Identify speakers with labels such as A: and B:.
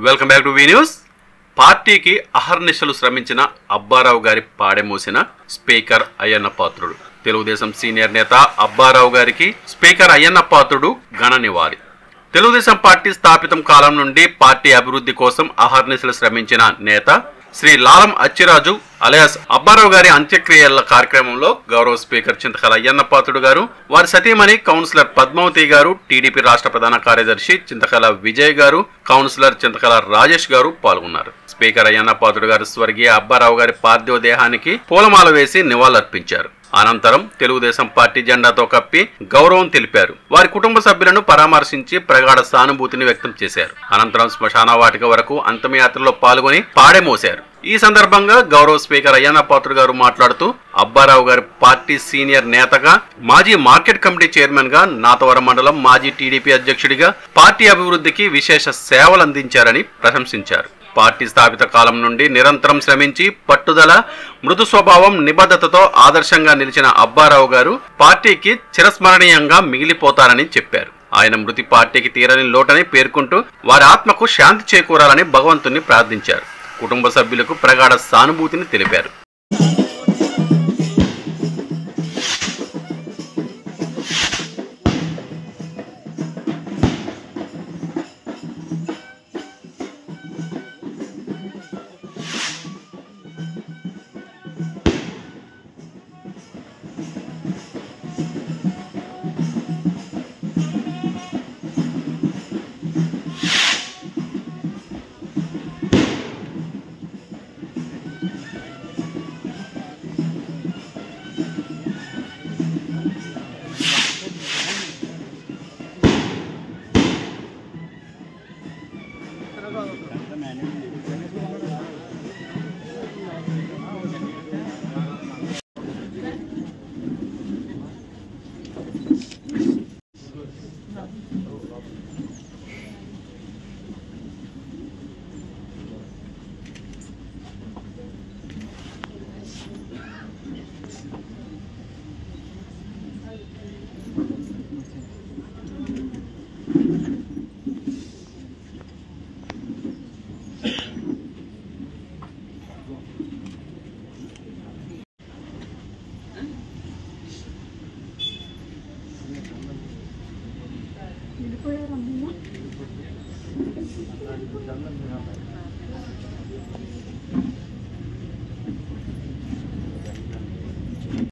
A: Welcome back to V news. పార్టీకి అహర్నిశలు శ్రమించిన అబ్బారావు గారి పాడెమోసిన స్పీకర్ అయ్యన్న పాత్రుడు. తెలుగుదేశం సీనియర్ నేత అబ్బారావు గారికి స్పీకర్ అయ్యన్న పాత్రుడు ఘన నివాళి. తెలుగుదేశం పార్టీ స్థాపితం కాలం నుండి పార్టీ అభివృద్ధి కోసం అహర్నిశలు శ్రమించిన నేత శ్రీ లాలం అచ్చిరాజు అలియాస్ అబ్బారావు గారి అంత్యక్రియల కార్యక్రమంలో గౌరవ స్పీకర్ చింతకాల అయ్యన్న పాత్రుడు గారు, వారి సతీమణి కౌన్సిలర్ పద్మావతి గారు, టీడీపీ రాష్ట్ర ప్రధాన కార్యదర్శి చింతకాల విజయ్ గారు, కౌన్సిలర్ చింతకాల రాజేష్ గారు పాల్గొన్నారు. స్పీకర్ అయ్యన్న పాత్రుడు గారు స్వర్గీయ అబ్బారావు గారి పార్థివ దేహానికి పూలమాల వేసి నివాళులర్పించారు. అనంతరం తెలుగుదేశం పార్టీ జెండాతో కప్పి గౌరవం తెలిపారు. వారి కుటుంబ సభ్యులను పరామర్శించి ప్రగాఢ సానుభూతిని వ్యక్తం చేశారు. అనంతరం శ్మశాన వాటిక వరకు అంతిమయాత్రలో పాల్గొని పాడెమోశారు. ఈ సందర్భంగా గౌరవ స్పీకర్ అయ్యన్న పాత్రుడు గారు మాట్లాడుతూ, అబ్బారావు గారి పార్టీ సీనియర్ నేతగా, మాజీ మార్కెట్ కమిటీ చైర్మన్ గా, నాతవరం మండలం మాజీ టీడీపీ అధ్యక్షుడిగా పార్టీ అభివృద్ధికి విశేష సేవలు అందించారని ప్రశంసించారు. పార్టీ స్థాపిత కాలం నుండి నిరంతరం శ్రమించి పట్టుదల, మృదు స్వభావం, నిబద్ధతతో ఆదర్శంగా నిలిచిన అబ్బారావు గారు పార్టీకి చిరస్మరణీయంగా మిగిలిపోతారని చెప్పారు. ఆయన మృతి పార్టీకి తీరని లోటని పేర్కొంటూ వారి ఆత్మకు శాంతి చేకూరాలని భగవంతుని ప్రార్థించారు. కుటుంబ సభ్యులకు ప్రగాఢ సానుభూతిని తెలిపారు.